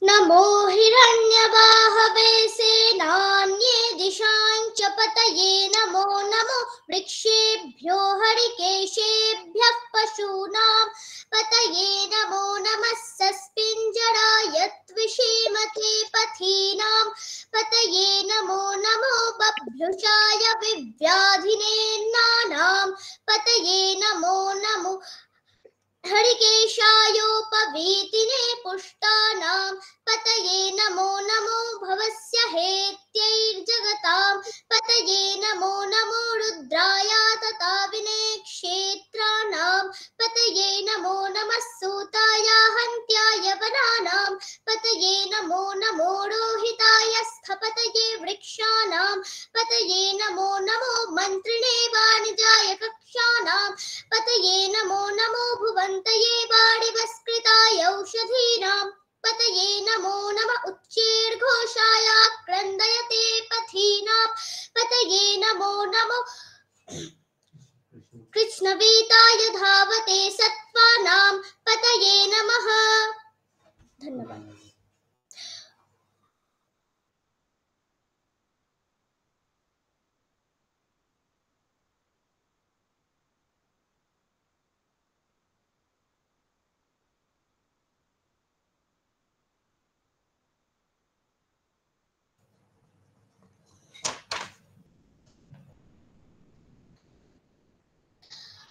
नमो हिरण्यवाहवे सेनान्ये दिशां च पतये नमो नमो वृक्षेभ्यो हरिकेशेभ्यः पशूनां पतये नमो नमः सस्पिञ्जराय त्विषीमते पथीनां पतये नमो नमो बभ्रुषाय विव्याधिनेन्नानां पतये नमो नमो हरिकेशायोपवीतिने पुष्टानां पतये नमो नमो भवस्य हेत्यैर्जगतां पतये नमो नमो रुद्राय तथा विनेक्षेत्राणां पतये नमो नमः सूताय हन्त्याय वनानां पतये नमो नमो रोहिताय स्थपतये वृक्षाणां पतये नमो नमो मन्त्रिणे वाणिजाय कक्षाणां पतये नमो नमो भुवन्तये वाणिवस्कृताय औषधीनां पतये नमो नमः उच्चैर्घोषाय क्रन्दयते पथीनां पतये नमो नमो कृष्णवेताय धावते सत्त्वानां पतये नमः। धन्यवाद।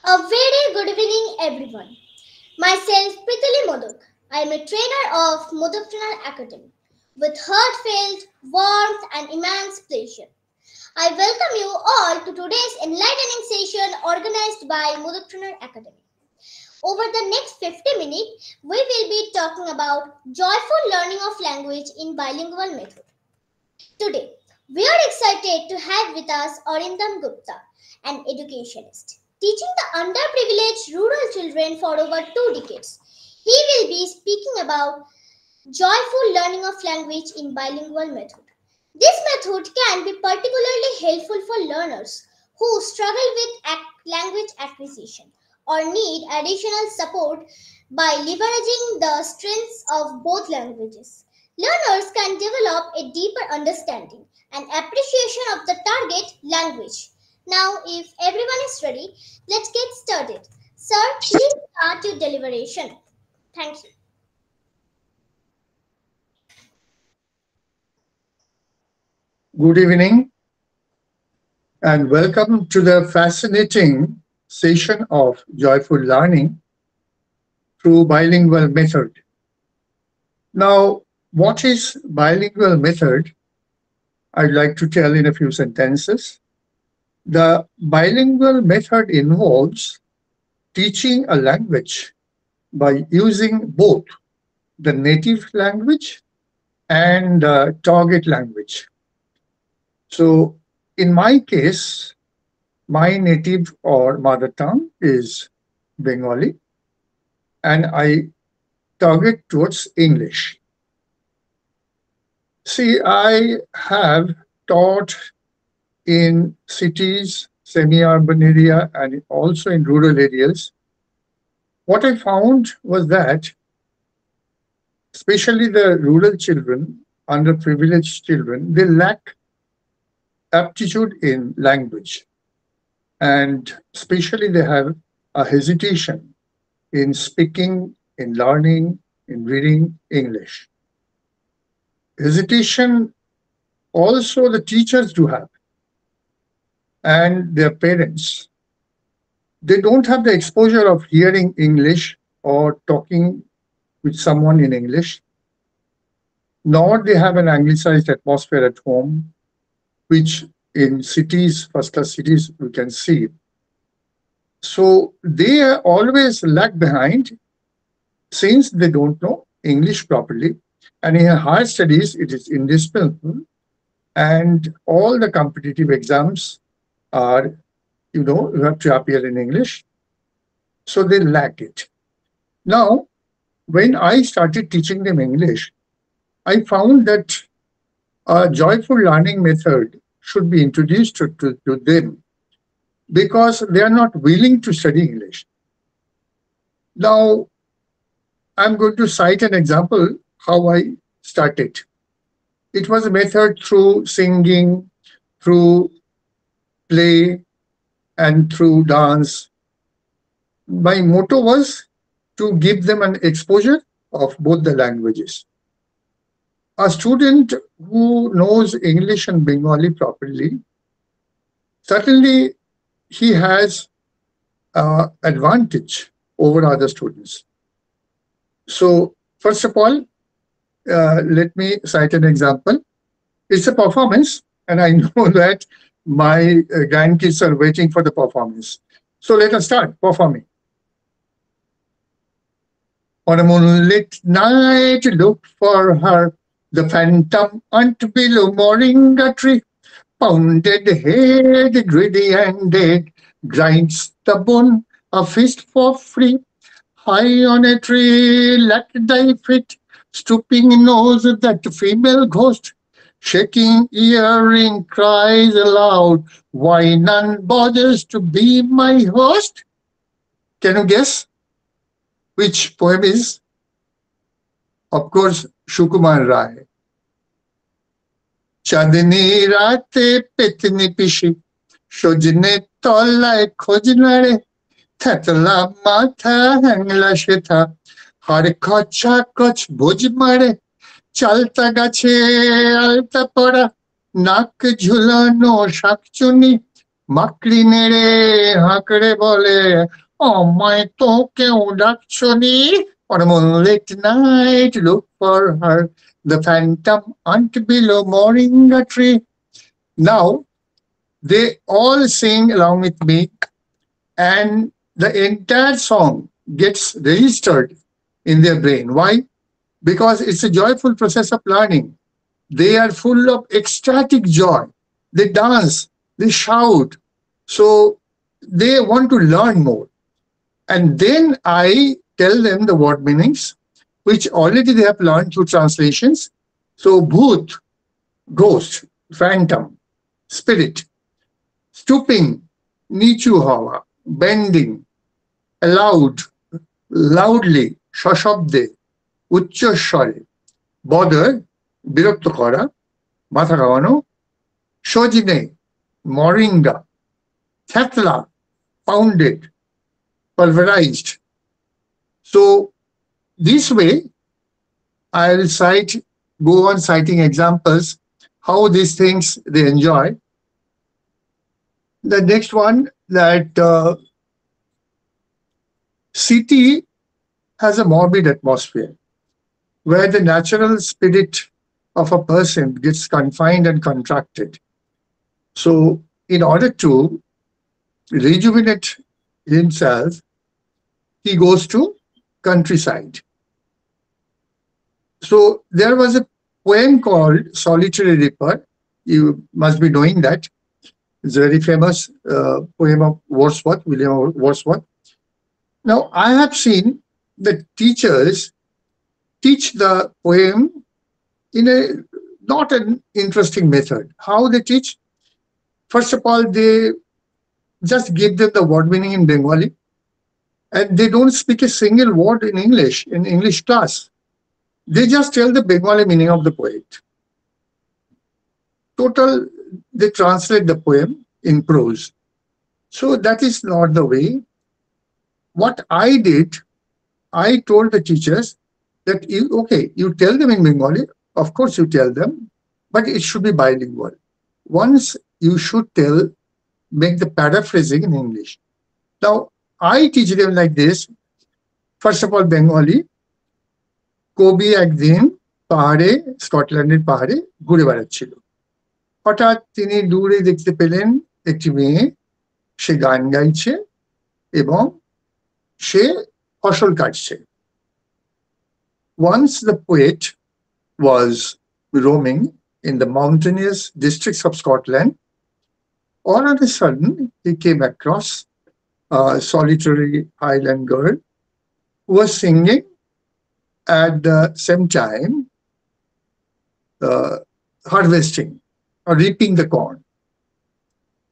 A very good evening, everyone. Myself, Pritali Modak. I am a trainer of Modak Trainer Academy. With heartfelt warmth and immense pleasure, I welcome you all to today's enlightening session organized by Modak Trainer Academy. Over the next 50 minutes, we will be talking about joyful learning of language in bilingual method. Today, we are excited to have with us Arindam Gupta, an educationist, teaching the underprivileged rural children for over 2 decades. He will be speaking about joyful learning of language in bilingual method. This method can be particularly helpful for learners who struggle with language acquisition or need additional support by leveraging the strengths of both languages. Learners can develop a deeper understanding and appreciation of the target language. Now, if everyone is ready, let's get started. Sir, please start your deliberation. Thank you. Good evening and welcome to the fascinating session of joyful learning through bilingual method. Now, what is bilingual method? I'd like to tell in a few sentences. The bilingual method involves teaching a language by using both the native language and target language. So in my case, my native or mother tongue is Bengali, and I target towards English. See, I have taught in cities, semi-urban area, and also in rural areas. What I found was that, especially the rural children, underprivileged children, they lack aptitude in language. And especially they have a hesitation in speaking, in learning, in reading English. Hesitation also the teachers do have, and their parents. They don't have the exposure of hearing English or talking with someone in English, nor they have an anglicized atmosphere at home, which in cities, first-class cities, we can see. So they always lag behind since they don't know English properly. And in higher studies, it is indispensable. And all the competitive exams are, you have to appear in English. So they lack it. Now, when I started teaching them English, I found that a joyful learning method should be introduced to them because they are not willing to study English. Now, I'm going to cite an example how I started. It was a method through singing, through play, and through dance. My motto was to give them an exposure of both the languages. A student who knows English and Bengali properly, certainly he has advantage over other students. So, first of all, let me cite an example. It's a performance, and I know that my grandkids are waiting for the performance. So let us start performing. On a moonlit night, look for her, the phantom aunt below moringa tree. Pounded head, greedy and dead, grinds the bone, a fist for free. High on a tree, let thy feet, stooping nose that female ghost. Shaking earring cries aloud, why none bothers to be my host? Can you guess which poem is? Of course, Shukumar Rai. চাঁদনি রাতে পেতনি পিসি সজনে তলায় খোঁজ নাড়ে থেতলা মাথা হ্যাংলা সেথা হাড় খচা কচ ভোজ মারে চালতা গাছে আলতা পড়া নাক ঝুলানো শাকচুনি মাকড়ি নেড়ে হাঁকড়ে বলে আমায় তো কেউ ডাকছনি On a moonlit night, look for her, the phantom aunt below moringa tree. Now, they all sing along with me, and the entire song gets registered in their brain. Why? Because it's a joyful process of learning. They are full of ecstatic joy. They dance, they shout. So they want to learn more. And then I tell them the word meanings, which already they have learned through translations. So bhoot, ghost, phantom, spirit, stooping, nichu hawa, bending, aloud, loudly, shashabde, উচ্চস্বরে, bother, বিরক্ত করা, মাথা খাওয়ানো, সজনে, moringa, থেতলা, pounded, pulverized. So this way, I'll go on citing examples, how these things they enjoy. The next one, that city has a morbid atmosphere where the natural spirit of a person gets confined and contracted. So in order to rejuvenate himself, he goes to countryside. So there was a poem called Solitary Reaper. You must be knowing that. It's a very famous poem of Wordsworth, William Wordsworth. Now, I have seen that teachers teach the poem in a not an interesting method. How they teach? First of all, they just give them the word meaning in Bengali, and they don't speak a single word in English class. They just tell the Bengali meaning of the poet. Total, they translate the poem in prose. So that is not the way. What I did, I told the teachers that, you tell them in Bengali, of course you tell them, but it should be bilingual. Once you should make the paraphrasing in English. Now, I teach them like this. First of all, Bengali. কবি একদিন পাহাড়ে, স্কটল্যান্ডের পাহাড়ে ঘুরে বেড়াচ্ছিল। হঠাৎ তিনি দূরে দেখতে পেলেন একটি মেয়ে, সে গান গাইছে এবং সে ফসল কাটছে। Once the poet was roaming in the mountainous districts of Scotland, all of a sudden he came across a solitary Highland girl who was singing at the same time harvesting or reaping the corn.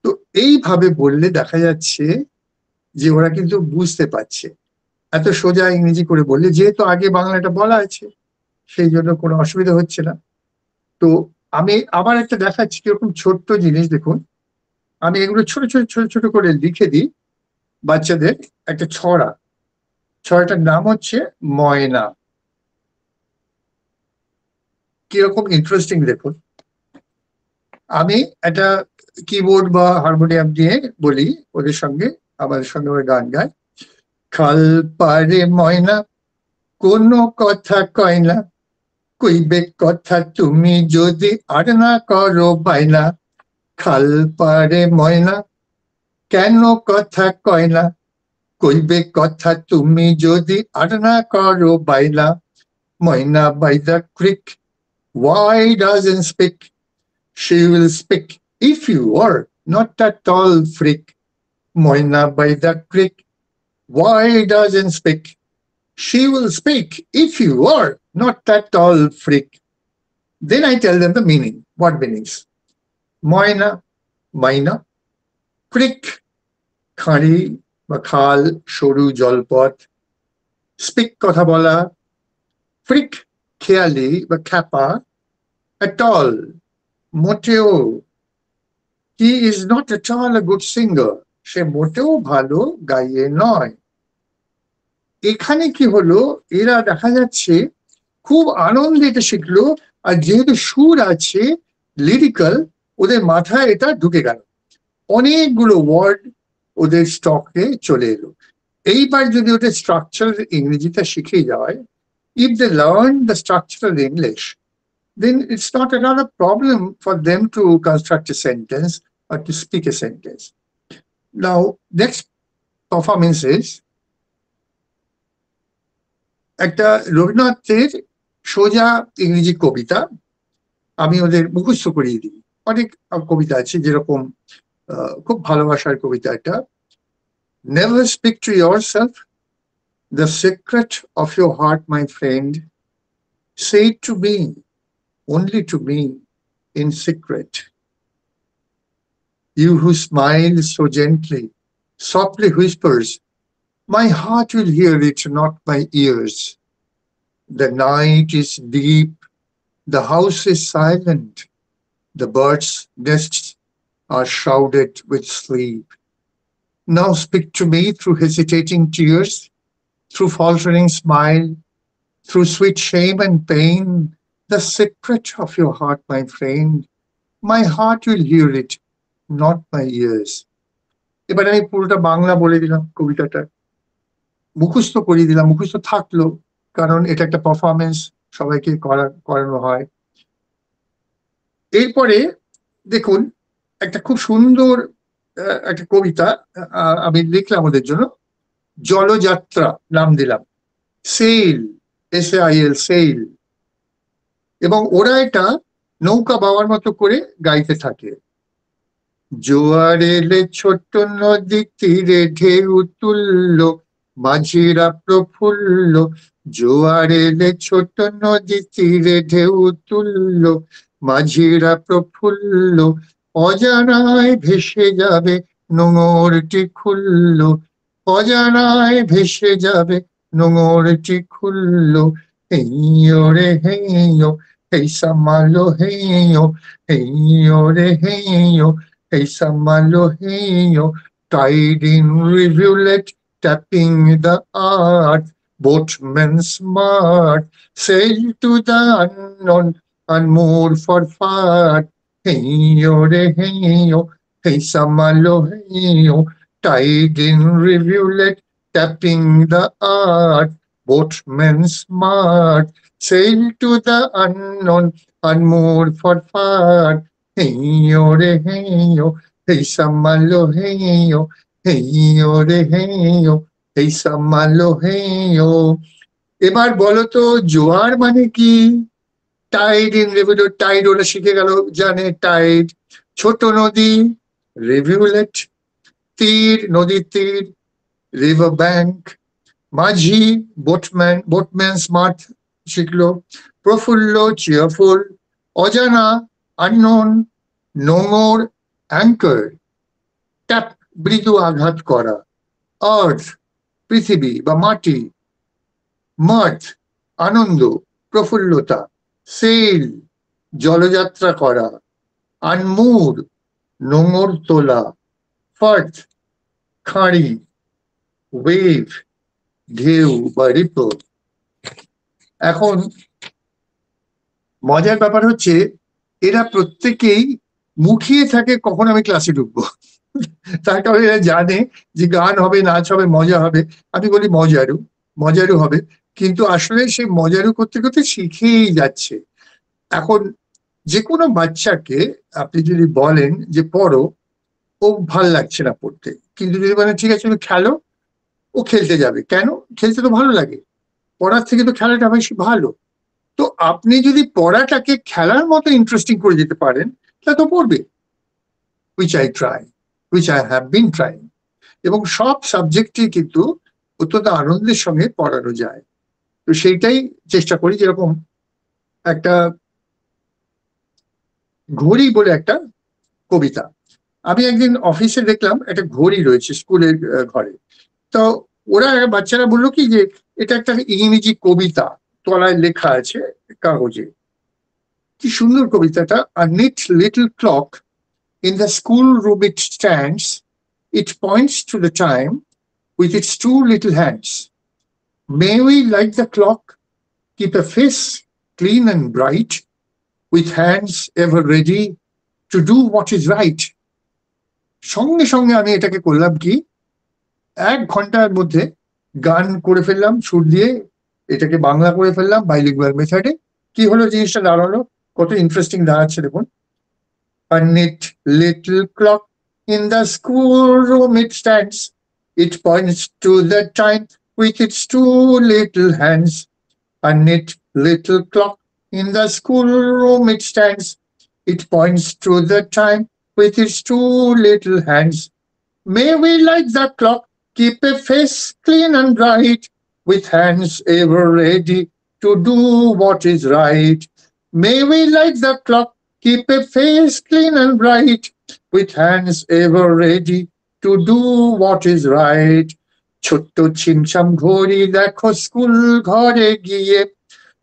তো এইভাবে বললে দেখা যাচ্ছে যে ওরা কিন্তু বুঝতে পারছে। এত সোজা ইংরেজি করে বললে, যেহেতু আগে বাংলাটা বলা আছে, সেই জন্য কোনো অসুবিধা হচ্ছে না। তো আমি আবার একটা দেখাচ্ছি কিরকম ছোট্ট জিনিস। দেখুন, আমি এগুলো ছোট ছোট ছোট ছোট করে লিখে দিই বাচ্চাদের একটা ছড়া। ছড়াটার নাম হচ্ছে ময়না। কিরকম ইন্টারেস্টিং দেখুন। আমি একটা কিবোর্ড বা হারমোনিয়াম দিয়ে বলি ওদের সঙ্গে, আমাদের সঙ্গে ওরা গান গায়। খাল পারে ময়না কোনো কথা কয় না, কইবে কথা তুমি যদি আর না করো বাইনা। খাল পারে ময়না কেন কথা কয় না, কইবে কথা তুমি যদি আর না করো বাইনা। ময়না by the creek, why doesn't speak? She will speak if you are not a tall freak. Moina by the creek, why doesn't speak? She will speak if you are not a tall freak. Then I tell them the meaning. What meanings? Moina, Maina, creek, খাঁড়ি বা খাল, সরু জলপথ। Speak কথা বলা, freak খেয়ালি বা খ্যাপা, at all মোটেও। He is not at all a good singer, সে মোটেও ভালো গাইয়ে নয়। এখানে কি হলো, এরা দেখা যাচ্ছে খুব আনন্দে এটা শিখলো, আর যেহেতু সুর আছে লিরিক্যাল, ওদের মাথায় এটা ঢুকে গেল, অনেকগুলো ওয়ার্ড ওদের স্টকে চলে এলো। এইবার যদি ওদের স্ট্রাকচার ইংরেজিটা শিখে যায়, if they learn the structural English, then it's not another problem for them to construct a sentence or to speak a sentence. Now, next performance is একটা রবীন্দ্রনাথের সোজা ইংরেজি কবিতা। আমি ওদের মুখস্থ করিয়ে দিই। অনেক কবিতা আছে, যেরকম খুব ভালোবাসার কবিতা একটা, Never speak to yourself the secret of your heart, my friend. Say it to me, only to me, in secret. You who smile so gently, softly whispers, my heart will hear it, not my ears. The night is deep, the house is silent, the birds' nests are shrouded with sleep. Now speak to me through hesitating tears, through faltering smile, through sweet shame and pain, the secret of your heart, my friend. My heart will hear it, not my ears. এবার আমি পুরোটা বাংলা বলে দিলাম, কবিতাটা মুখস্থ করিয়ে দিলাম, মুখস্থ থাকলো, কারণ এটা একটা পারফরমেন্স, সবাইকে করানো হয়। এরপরে দেখুন, একটা খুব সুন্দর একটা কবিতা আমি লিখলাম ওদের জন্য, জলযাত্রা নাম দিলাম, সেল, SAIL, সেল। এবং ওরা এটা নৌকা বাওয়ার মতো করে গাইতে থাকে। জোয়ার এলে ছোট্ট নদী তীরে ঢেউ তুলল, মাঝিরা প্রফুল্ল। জোয়ার এলে ছোট্ট নদী তীরে ঢেউ তুলল, মাঝিরা প্রফুল্ল। অজানায় ভেসে যাবে নোঙরটি খুলল, অজানায় ভেসে যাবে নোঙরটি খুলল। হেইয়ো রে হেইয়ো, হেই সামালো হেইয়ো, হেইয়ো রে হেইয়ো, hey Samalo heyo, tide in rivulet, tapping the art, boatman smart, sail to the unknown, unmoored for far. Heyo re heyo, hey Samalo heyo, tide in rivulet, tapping the art, boatman smart, sail to the unknown, unmoored for far. হেইয়ো রে হেইয়ো, হেই সামালো হেইয়ো, হেইয়ো রে হেইয়ো, হেই সামালো হেইয়ো। এবার বলো তো, জোয়ার মানে কি? Tide in রিভিউলেট, Tide ওরা শিখে গেল, জানে টাইড। ছোট নদী, রিভিউলেট, তীর, নদীর তীর, রিভার ব্যাংক। মাঝি, বোটম্যান, বোটম্যান স্মার্ট শিখলো। প্রফুল্ল, চিয়ারফুল। অজানা, আননোন। নোঙর, অ্যাঙ্কার। ট্যাপ, মৃদু আঘাত করা। আর্থ, পৃথিবী বা মাটি। মার্থ, আনন্দ। প্রফুল্লতা, সেল জলযাত্রা করা, আনমুর নোঙর তোলা, ফার্থ খাঁড়ি, ওয়েভ ঢেউ বা রিপল। এখন মজার ব্যাপার হচ্ছে এরা প্রত্যেকেই মুখিয়ে থাকে কখন আমি ক্লাসে ঢুকবো। তার কারণে এরা জানে যে গান হবে, নাচ হবে, মজা হবে। আমি বলি মজারু, মজারু হবে, কিন্তু আসলে সে মজারু করতে করতে শিখেই যাচ্ছে। এখন যে কোনো বাচ্চাকে আপনি যদি বলেন যে পড়ো, ও ভাল লাগছে না পড়তে, কিন্তু যদি বলেন ঠিক আছে তুমি খেলো, ও খেলতে যাবে। কেন? খেলতে তো ভালো লাগে, পড়ার থেকে তো খেলাটা বেশি ভালো। তো আপনি যদি পড়াটাকে খেলার মতো ইন্টারেস্টিং করে দিতে পারেন, তাহলে তো পড়বে। which I try, which I have been trying. এবং সব সাবজেক্টই কিন্তু অত্যন্ত আনন্দের সঙ্গে পড়ানো যায়। তো সেইটাই চেষ্টা করি। যেরকম একটা ঘড়ি বলে একটা কবিতা, আমি একদিন অফিসে দেখলাম একটা ঘড়ি রয়েছে স্কুলের ঘরে। তো ওরা বাচ্চারা বললো কি যে এটা একটা ইংরেজি কবিতা, তলায় লেখা আছে কাগজে। কি সুন্দর কবিতাটা! A neat little clock in the schoolroom it stands, it points to the time with its two little hands. May we, like the clock, keep a face clean and bright, with hands ever ready to do what is right. সঙ্গে সঙ্গে আমি এটাকে করলাম কি, 1 ঘন্টার মধ্যে গান করে ফেললাম সুর দিয়ে, এটাকে বাংলা করে ফেললাম বাইলিঙ্গুয়াল মেথডে। কি হলো জিনিসটা দাঁড়ালো, কত ইন্টারেস্টিং দাঁড়াচ্ছে দেখুন। A neat little clock in the schoolroom it stands, it points to the time with its two little hands. A neat little clock in the schoolroom it stands, it points to the time with its two little hands. May we, like the clock, keep a face clean and bright, with hands ever ready to do what is right. May we, like the clock, keep a face clean and bright, with hands ever ready to do what is right. ছোট্ট ছিমছাম ঘড়ি দেখো school ঘরে গিয়ে,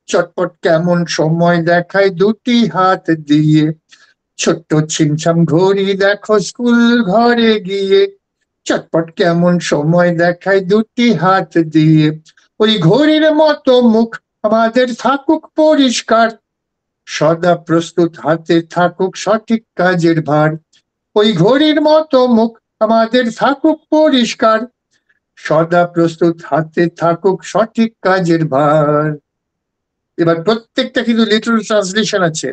চটপট কেমন সময় দেখায় দুটি হাত দিয়ে। ছোট্ট ছিমছাম ঘড়ি দেখো স্কুল ঘরে গিয়ে, চটপট কেমন সময় দেখায় দুটি হাত দিয়ে। ওই ঘড়ির মতো মুখ আমাদের থাকুক পরিষ্কার, সদা প্রস্তুত হাতে থাকুক সঠিক কাজের ভার। ওই ঘড়ির মতো মুখ আমাদের থাকুক পরিষ্কার, সদা প্রস্তুত হাতে থাকুক সঠিক কাজের ভার। এবার প্রত্যেকটা কিন্তু লিটারাল ট্রান্সলেশন আছে,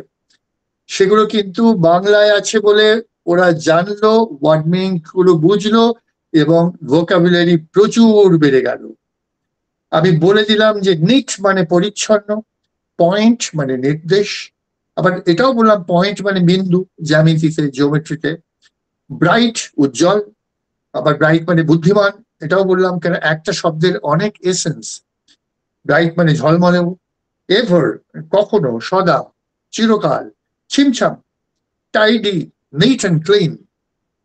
সেগুলো কিন্তু বাংলায় আছে বলে ওরা জানলো, ওয়ার্ড মিনিং গুলো বুঝলো, এবং ভোকাবুলারি প্রচুর বেড়ে গেল। আমি বলে দিলাম যে নিট মানে পরিচ্ছন্ন, পয়েন্ট মানে নির্দেশ, আবার এটাও বললাম পয়েন্ট মানে বিন্দু, জ্যামিতিতে জিওমেট্রিতে। ব্রাইট উজ্জ্বল, আবার ব্রাইট মানে বুদ্ধিমান, এটাও বললাম, কেন একটা শব্দের অনেক এসেন্স। ব্রাইট মানে ঝলমলেও, এভার কখনো, সদা, চিরকাল, ছিমছাম টাইডি, নিট অ্যান্ড ক্লিন,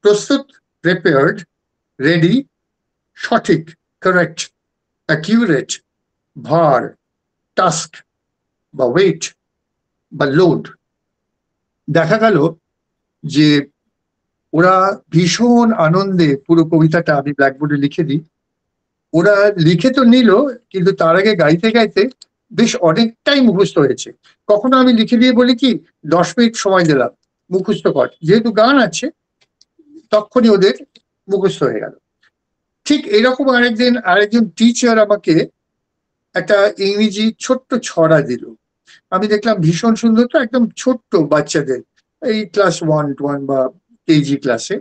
প্রস্তুত প্রিপেয়ার্ড, রেডি সঠিক, কারেক্ট, অ্যাকিউরেট, ভার, টাস্ক বা ওয়েট বা লোড। দেখা গেল যে ওরা ভীষণ আনন্দে পুরো কবিতাটা আমি ব্ল্যাকবোর্ডে লিখে দিই, ওরা লিখে তো নিল, কিন্তু তার আগে গাইতে গাইতে বেশ অনেকটাই মুখস্থ হয়েছে। কখনো আমি লিখে দিয়ে বলি কি 10 মিনিট সময় দিলাম মুখস্থ কর, যেহেতু গান আছে তখনই ওদের মুখস্থ হয়ে গেল। ঠিক এরকম আরেকজন টিচার আমাকে একটা ইংরেজি ছোট্ট ছড়া দিল, আমি দেখলাম ভীষণ সুন্দর, তো একদম ছোট্ট বাচ্চাদের, এই ক্লাস 1 বা কেজি ক্লাসে।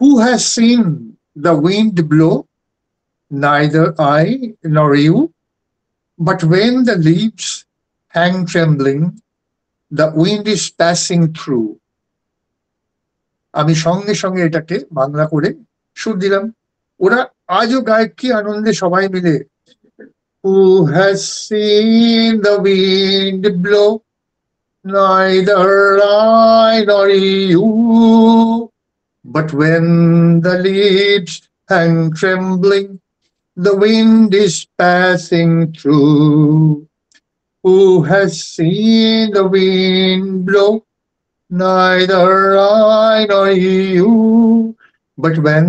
Who has seen the wind blow? Neither I nor you, but when the leaves hang trembling, the wind is passing through. আমি সঙ্গে সঙ্গে এটাকে বাংলা করে সুর দিলাম, ওরা আজও গায় কি আনন্দে সবাই মিলে। Who has seen the wind blow? Neither I nor you, but when the leaves hang trembling, the wind is passing through. Who has seen the wind blow? Neither I nor you. But when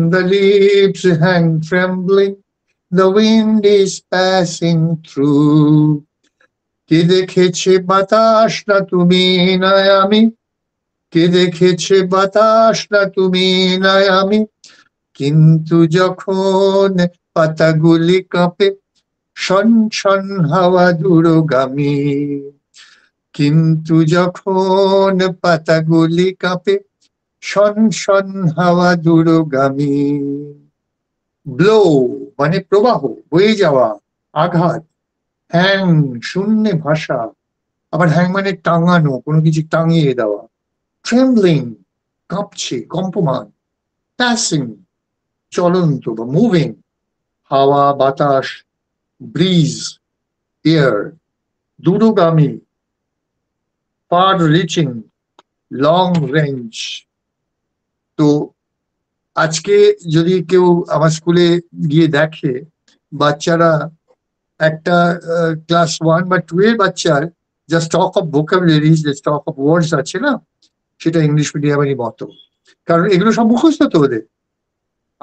the leaves hang trembling, the wind is passing through. কে দেখেছে বাতাস না তুমি না আমি, কে দেখেছে বাতাস না তুমি না আমি, কিন্তু যখন পাতাগুলি কাঁপে শন শন হাওয়া দূরগামী, কিন্তু যখন পাতাগুলি কাঁপে শন শন হাওয়া দূরগামী। ব্লো মানে প্রবাহ, বয়ে যাওয়া, আঘাত। হ্যাং শূন্যে ভাষা, আবার হ্যাং মানে টাঙানো, কোনো কিছু টাঙিয়ে দেওয়া। ট্রেমব্লিং কাঁপছে, কম্পমান। প্যাসিং চলন্ত বা মুভিং, হাওয়া বাতাস, ব্রিজ এয়ার। দূরগামী ফার রিচিং, লং রেঞ্জ। তো আজকে যদি কেউ আমার স্কুলে গিয়ে দেখে বাচ্চারা একটা ক্লাস 1 বা 2 এর বাচ্চার যা স্টক অফ ভোকাবুলারিজ, যে স্টক অফ ওয়ার্ডস আছে না, সেটা ইংলিশ মিডিয়ামেরই মতো। কারণ এগুলো সব মুখস্থ তো ওদের।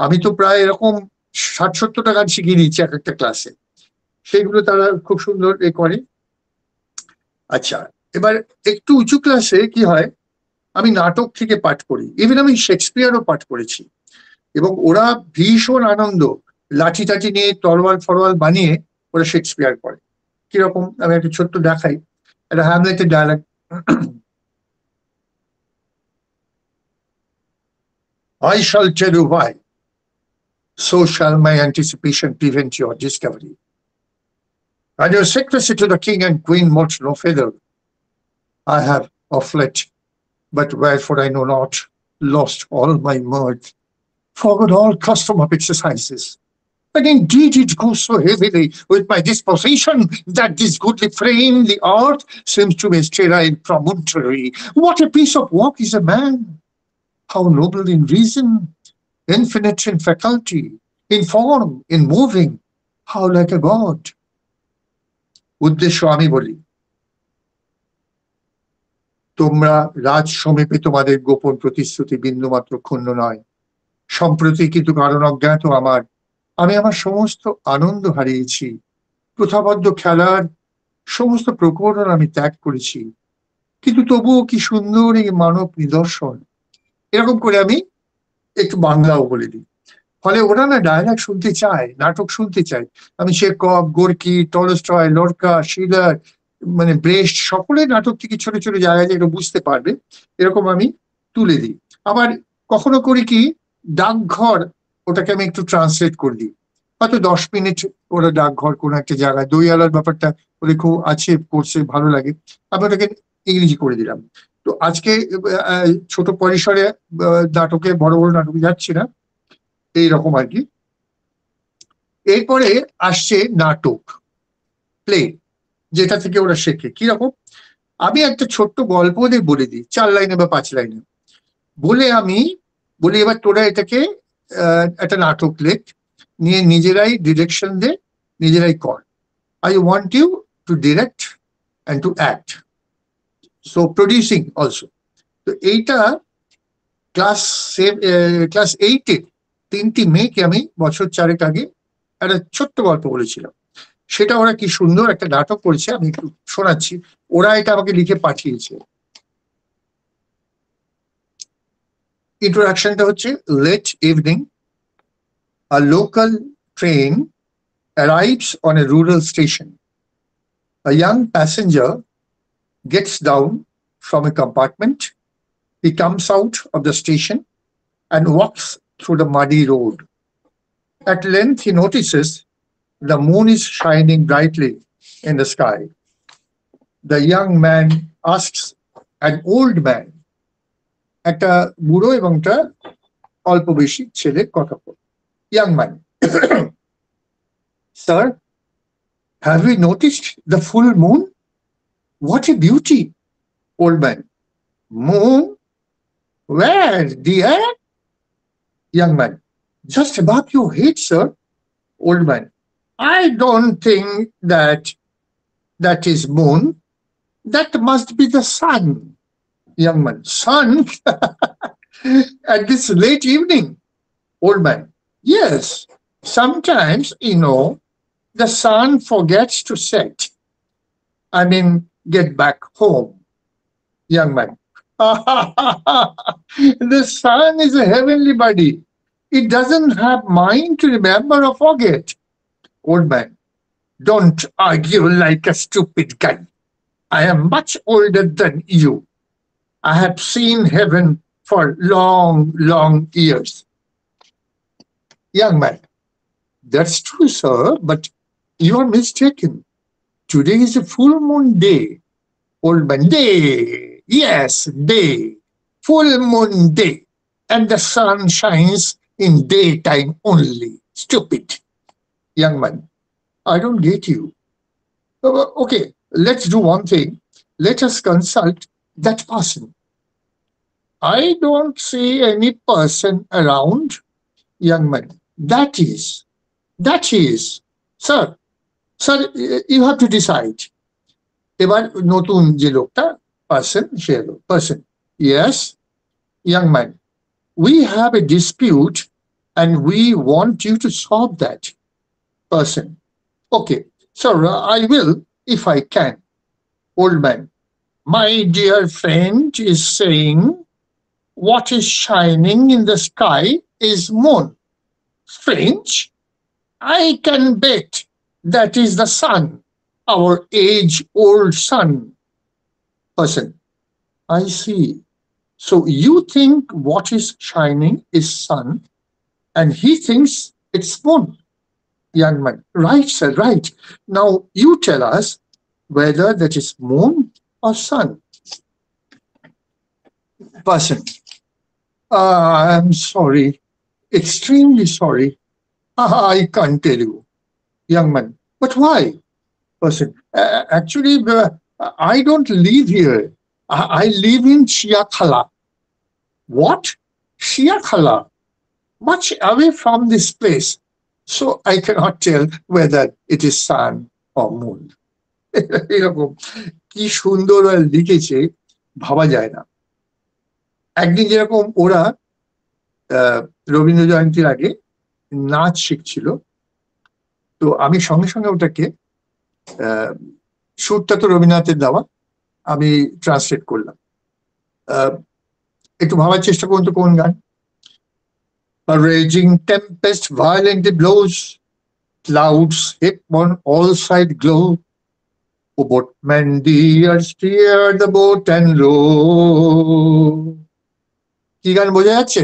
আমি তো প্রায় এরকম 60-70টা গান শিখিয়ে দিচ্ছি এক একটা ক্লাসে, সেগুলো তারা খুব সুন্দর করে। আচ্ছা, এবার একটু উঁচু ক্লাসে কি হয়, আমি নাটক থেকে পাঠ করি, ইভেন আমি শেক্সপিয়ারও পাঠ করেছি, এবং ওরা ভীষণ আনন্দ, লাঠি টাঠি নিয়ে তরোয়াল ফরোয়াল বানিয়ে ওরা শেক্সপিয়ার করে। কিরকম আমি একটা ছোট্ট দেখাই, একটা হ্যামলেটের dialogue. I shall tell you why. So shall my anticipation prevent your discovery. And your secrecy to the king and queen molts no feather. I have of late, but wherefore I know not, lost all my mirth, forgot all custom of exercises. And indeed it goes so heavily with my disposition that this goodly frame, the earth, seems to be sterile promontory. What a piece of work is a man! How noble in reason, infinite in faculty, in form, in moving, how like a god. উদ্দেশ্য আমি বলি, তোমরা রাজ সমীপে তোমাদের গোপন প্রতিশ্রুতি বিন্দুমাত্র ক্ষুণ্ণ নয়। সম্প্রতি কিন্তু কারণ অজ্ঞাত আমার, আমি আমার সমস্ত আনন্দ হারিয়েছি, প্রথাবদ্ধ খেলার সমস্ত প্রকরণ আমি ত্যাগ করেছি, কিন্তু তবুও কি সুন্দর এই মানব নিদর্শন। এরকম করে আমি একটু বাংলাও বলে দিই। ফলে ওরা না ডায়লগ শুনতে চায়, নাটক শুনতে চায়। আমি চেকভ, গোর্কি, টলস্টয়, লরকা, শিলার, মানে ব্রেস্ট, সকলের নাটক থেকে ছোট ছোট জায়গায় যেটা বুঝতে পারবে এরকম আমি তুলে দিই। আবার কখনো করি কি, ডাকঘর, ওটাকে আমি একটু ট্রান্সলেট করে দিই, হয়তো 10 মিনিট ওরা ডাকঘর কোনো একটা জায়গায়, দইয়ালার ব্যাপারটা ওদের খুব আছে, পড়ছে ভালো লাগে, আমি ওটাকে ইংরেজি করে দিলাম। তো আজকে ছোট পরিসরে নাটকে, বড় বড় নাটকে যাচ্ছি না, এইরকম আর কি। এরপরে আসছে নাটক, প্লে, যেটা থেকে ওরা শেখে। কিরকম, আমি একটা ছোট্ট গল্প ওদের বলে দিই, 4 লাইনে বা 5 লাইনে বলে, আমি বলি এবার তোরা এটাকে একটা নাটক লেখ, নিয়ে নিজেরাই ডিরেকশন দে, নিজেরাই কর। I want you to direct and to act, so producing also. তো এইটা ক্লাস 8-এ 3টি মেয়েকে আমি বছর 4 আগে একটা ছোট্ট গল্প বলেছিলাম, সেটা ওরা কি সুন্দর একটা নাটক করেছে, আমি একটু শোনাচ্ছি। ওরা এটা আমাকে লিখে পাঠিয়েছে। ইন্ট্রোডাকশনটা হচ্ছে, late evening, a local train arrives on a rural station. A young passenger gets down from a compartment. He comes out of the station and walks through the muddy road. At length he notices the moon is shining brightly in the sky. The young man asks an old man, একটা বুড়ো এবং একটা অল্প বেশি ছেলে কথা বলে। Young man, sir, have you noticed the full moon? What a beauty! Old man, moon? Where, dear? Young man, just above your head, sir. Old man, I don't think that that is moon, that must be the sun. Young man, sun at this late evening. Old man, yes, sometimes, the sun forgets to set. I mean, get back home. Young man, the sun is a heavenly body. It doesn't have mind to remember or forget. Old man, don't argue like a stupid guy. I am much older than you. I have seen heaven for long, long years. Young man, that's true, sir, but you are mistaken. Today is a full moon day. Old man, day. Yes, day. Full moon day. And the sun shines in daytime only. Stupid. Young man, I don't get you. Okay, let's do one thing. Let us consult that person. I don't see any person around. Young man, that is. Sir, you have to decide. এবার নতুন যে লোকটা person. Yes, young man, we have a dispute and we want you to solve that. Person, okay, sir, I will if I can. Old man, my dear friend is saying what is shining in the sky is moon. Strange. I can bet that is the sun, our age-old sun. Person, I see. So you think what is shining is sun, and he thinks it's moon. Young man, right, sir, right. Now you tell us whether that is moon or sun. Person, I'm sorry, extremely sorry. I can't tell you. Young man, but why? Person, actually, I don't live here. I live in Shiakhala. What? Shiakhala? Much away from this place. So I cannot tell whether it is sun or moon. এরকম কি সুন্দর লিখেছে, ভাবা যায় না। একদিন যেরকম ওরা রবীন্দ্র জয়ন্তীর আগে নাচ শিখছিল, তো আমি সঙ্গে সঙ্গে ওটাকে সুরটা তো রবীন্দ্রনাথের দেওয়া, আমি ট্রান্সলেট করলাম। একটু ভাবার চেষ্টা করুন তো কোন গান। A raging tempest violently blows, clouds hip on all sides glow. O boatman dear, steer the boat and row. কি গান বোঝা যাচ্ছে?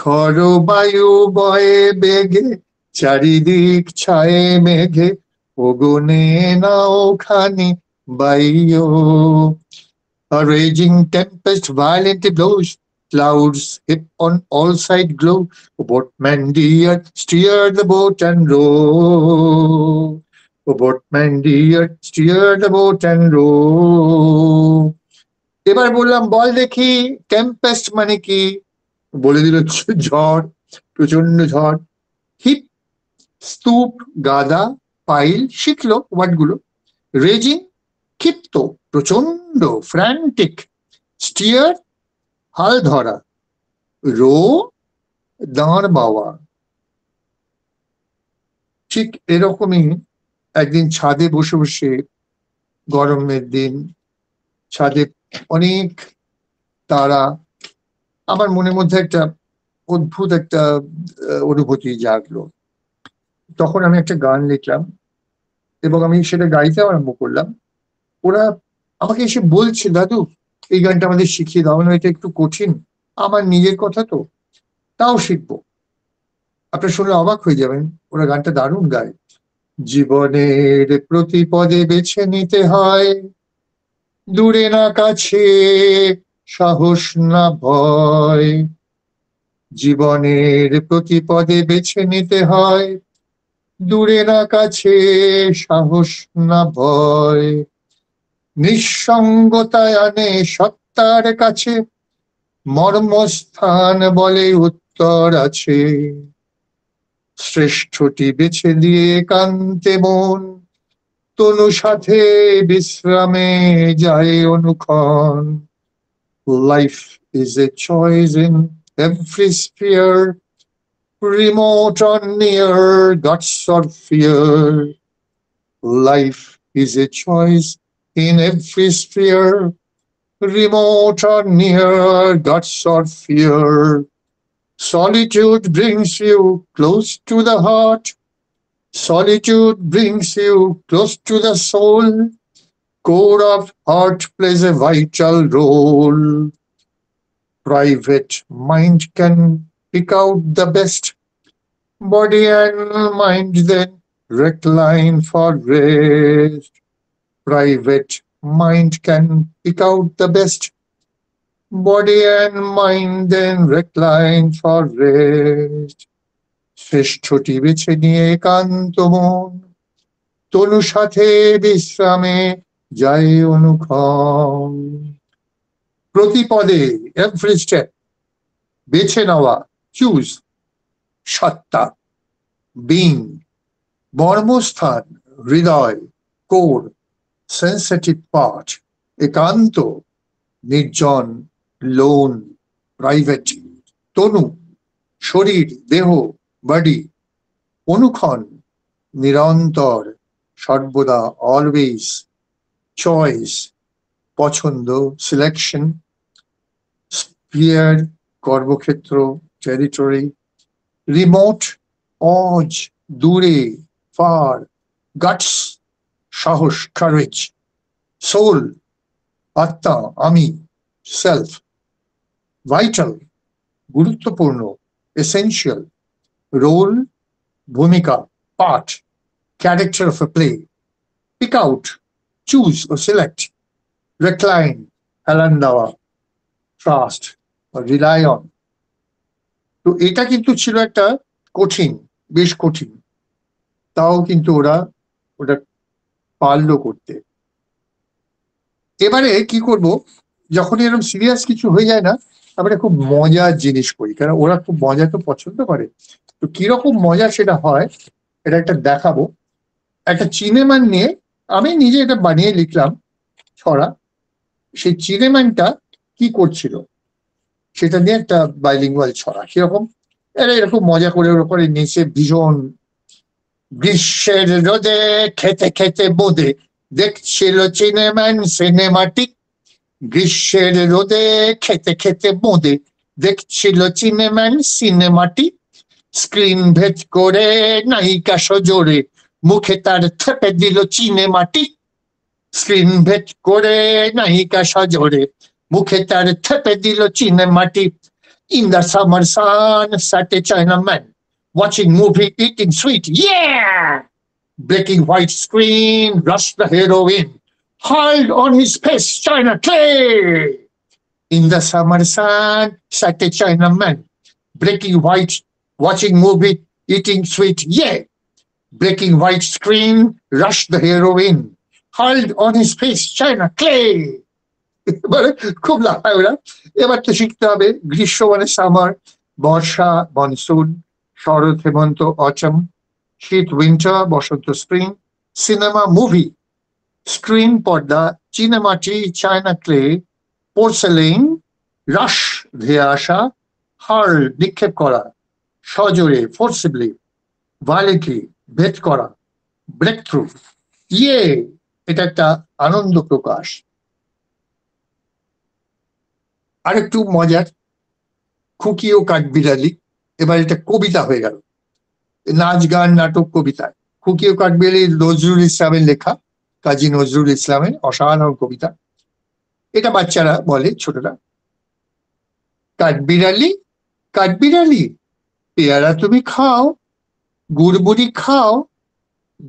খর বায়ু বয়ে বেগে, চারিদিক ছায়ে মেঘে, ওগনে নাও খানি বাইও। A raging tempest violently blows, clouds hip on all sides glow. O boatman dear, steer the boat and row. O boatman dear, steer the boat and row. এবার বললাম বল দেখি টেম্পেস্ট মানে কি? বলে দিল ঝড়, প্রচন্ড ঝড়। হিপ, স্তূপ, গাদা, পাইল, শিখলো ওয়ার্ডগুলো। রেজিং, ক্ষিপ্ত, প্রচন্ড, ফ্র্যান্টিক। স্টিয়ার, হাল ধরা। রো, দাঁড় বাওয়া। ঠিক এরকমই একদিন ছাদে বসে বসে, গরমের দিন, ছাদে অনেক তারা, আমার মনের মধ্যে একটা অদ্ভুত একটা অনুভূতি জাগলো। তখন আমি একটা গান লিখলাম এবং আমি সেটা গাইতে আরম্ভ করলাম। ওরা আমাকে এসে বলছে, দাদু এই গানটা আমাদের শিখিয়ে দাও না, এটা একটু কঠিন। আমার নিজের কথা তো, তাও শিখবো। আপনার শুনলে অবাক হয়ে যাবেন, ওরা গানটা দারুণ গায়। জীবনের প্রতি পদে বেছে নিতে হয়, দূরে না কাছে, সাহস না ভয়। জীবনের প্রতি পদে বেছে নিতে হয়, দূরে না কাছে, সাহস না ভয়। নিঃসঙ্গতায় আনে সত্তার কাছে, মর্মস্থান বলে উত্তর আছে। শ্রেষ্ঠটি বেছে দিয়ে কান্তে মন, তনু সাথে বিশ্রামে যায় অনুক্ষণ। Life is a choice in every sphere, remote or near, guts or fear. Life is a choice in every sphere, remote or near, guts or fear. Solitude brings you close to the heart. Solitude brings you close to the soul. Core of heart plays a vital role. Private mind can pick out the best. Body and mind then recline for rest. Private mind can pick out the best. Body and mind then recline for rest. শ্রেষ্ঠটি বেছে নিয়ে একান্ত মন, তনু সাথে বিশ্রামে যায় অনুক্ষণ। প্রতি পদে, এভরি স্টেপ, বেছে নেওয়া, চুজ, সত্তা, বিং, মর্মস্থান, হৃদয়, কোর, সেন্সিটিভ পার্ট, একান্ত, নির্জন, লোন, প্রাইভেট, তনু, শরীর, দেহ, বডি, অনুক্ষণ, নিরন্তর, সর্বদা, অলওয়েজ, চয়েস, পছন্দ, সিলেকশন, স্পিয়ার, কর্মক্ষেত্র, টেরিটরি, রিমোট, অজ, দূরে, ফার, গাটস, সাহস, কারেজ, সোল, আত্মা, আমি, সেলফ, ভাইটাল, গুরুত্বপূর্ণ, এসেনশিয়াল, রোল, ভূমিকা, part, character of a play, pick out, choose ও সিলেক্ট, রেক্লাইন, হেলান দেওয়া, ট্রাস্ট, রিলাই অন। তো এটা কিন্তু ছিল একটা কঠিন, বেশ কঠিন, তাও কিন্তু ওটা পারলো করতে। এবারে কি করব, যখন এরকম সিরিয়াস কিছু হয়ে যায় না, আমরা খুব মজার জিনিস করি, কারণ ওরা খুব মজা তো পছন্দ করে। তো কিরকম মজা সেটা হয়, এটা একটা দেখাবো। একটা চিনেমান নিয়ে আমি নিজে এটা বানিয়ে লিখলাম ছড়া। সেই চিনেমানটা কি করছিল সেটা নিয়ে একটা বাইলিঙ্গুয়াল ছড়া। কিরকম, এরা এরকম মজা করে ওর উপরে নিচে ভীষণ গ্রীষ্মের রোদে খেতে খেতে বোঁদে দেখছিল চিনেম্যান সিনেমাটি। গ্রীষ্মের রোদে খেতে খেতে বোঁদে দেখছিল চিনেম্যান সিনেমাটি। স্ক্রিন ভেদ করে নায়িকা সজোরে মুখে তার থেপে দিল চিনেমাটি। স্ক্রিন ভেদ করে নায়িকা সজোরে মুখে তার থেপে দিল চিনেমাটি। In the summer sun sat a Chinaman watching movie, eating sweet. Yeah! Breaking white screen, rushed the heroine, hurled on his face China clay. In the summer sun sat a Chinaman, breaking white, watching movie, eating sweet. Yeah! Breaking white screen, rushed the heroine, hurled on his face China clay. এবারে খুব লাফায় ওরা। এবার তো শিখতে হবে, গ্রীষ্ম মানে সামার, বর্ষা মনসুন, শরৎ হেমন্ত অচম, শীত উইন্টার, বসন্ত স্প্রিং, সিনেমা মুভি, স্ক্রিন পর্দা, চিনেমাটি, চায়না ক্লে, পোর্সেলেইন, রাশ ধেয়ে আসা, হার নিক্ষেপ করা, সজোরে ফোর্সিবলি, ভায়োলেন্টলি ভেদ করা, ব্রেক থ্রু। ইয়ে, এটা একটা আনন্দ প্রকাশ। আরেকটু মজার, খুকি ও কাঠবিড়ালি। এবার এটা কবিতা হয়ে গেল, নাচ গান নাটক কবিতা। খুকি ও কাঠবিড়ালি নজরুল ইসলামের লেখা, কাজী নজরুল ইসলামের অসাধারণ কবিতা। এটা বাচ্চারা বলে, ছোটরা। কাঠবিড়ালি, কাঠবিড়ালি, পেয়ারা তুমি খাও, গুড়বুড়ি খাও,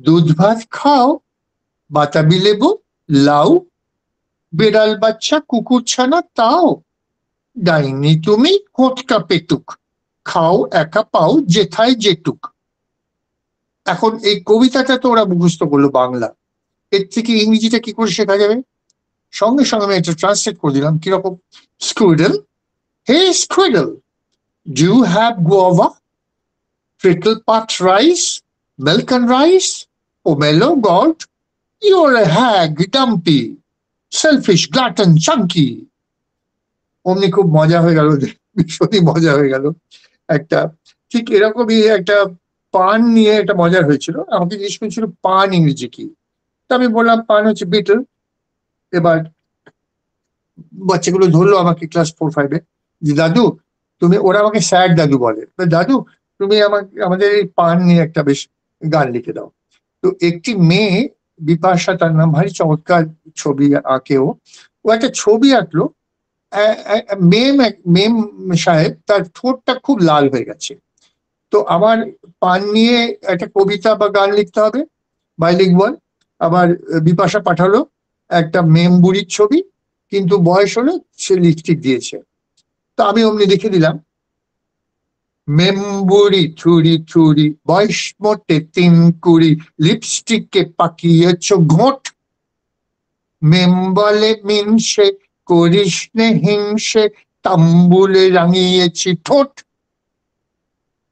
দুধ ভাত খাও, বাতাবি লেবু, লাউ, বেড়াল বাচ্চা কুকুর ছানা তাও, ডাইনি তুমি হোঁটকা পেটুক, খাও একা পাও যেথায় যেটুক। এখন এই কবিতাটা তো ওরা মুখস্থ করলো বাংলা, এর থেকে ইংরেজিটা কি করে শেখা যাবে? সঙ্গে সঙ্গে আমি এটা ট্রান্সলেট করে দিলাম। কিরকম, squiddle, hey squiddle, do you have guava, trickle পাট rice, milk and rice, pomelo god, You're a hag, dumpy, selfish, glutton, chunky. অমনি খুব মজা হয়ে গেল, ভীষণই মজা হয়ে গেল। একটা ঠিক এরকমই একটা পান নিয়ে একটা মজার হয়েছিল, আমাকে জিজ্ঞেস করেছিল পান ইংরেজি কি। তা আমি বললাম পান হচ্ছে বিটল। এবার বাচ্চাগুলো ধরলো আমাকে ক্লাস 4-5-এ, যে দাদু তুমি, ওরা আমাকে স্যার দাদু বলে, দাদু তুমি আমাদের এই পান নিয়ে একটা বেশ গান লিখে দাও। তো একটি মেয়ে, বিপাশা তার নাম, ভারী চমৎকার ছবি আঁকেও, ও একটা ছবি আঁকলো। মেম মেম সাহেব, তার ঠোঁটটা খুব লাল হয়ে গেছে। তো আমার পান নিয়ে একটা কবিতা বা গান লিখতে হবে, বাইলিঙ্গুয়াল। আবার বিপাশা পাঠালো একটা মেম বুড়ির ছবি, কিন্তু বয়স হলো, সে লিপস্টিক দিয়েছে। তো আমি অমনি লিখে দিলাম, মেম্বুড়ি ছুরি ছুরি, বয়স মোটে 3-20, লিপস্টিককে পাকিয়েছ ঘোট। মেম বলে মিনসে, করিস নে হিংসে, তাম্বুলে রাঙিয়েছি ঠোঁট।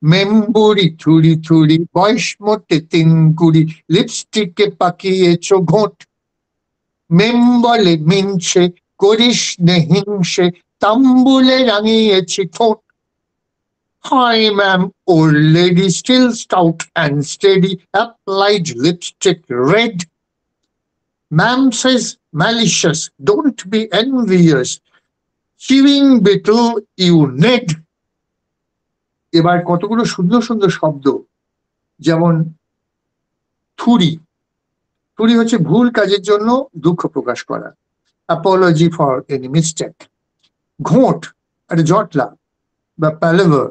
মেম্বুড়ি ছুরি ছুরি, বয়স মোটে 3-20, লিপস্টিককে পাকিয়েছ ঘোট। মেম বলে মিনসে, করিস নে হিংসে, তাম্বুলে রাঙিয়েছি ঠোঁট। Hi, ma'am, old lady, still stout and steady, applied lipstick red. Ma'am says, malicious, don't be envious, chewing beetle, you Ned. এবার কতগুলো সুন্দর সুন্দর শব্দ, যেমন থুরি। থুরি হচ্ছে ভুল কাজের জন্য দুঃখ প্রকাশ করা, অ্যাপোলজি ফর এনি মিস্টেক। ঘোট একটা জটলা বা প্যালেভার।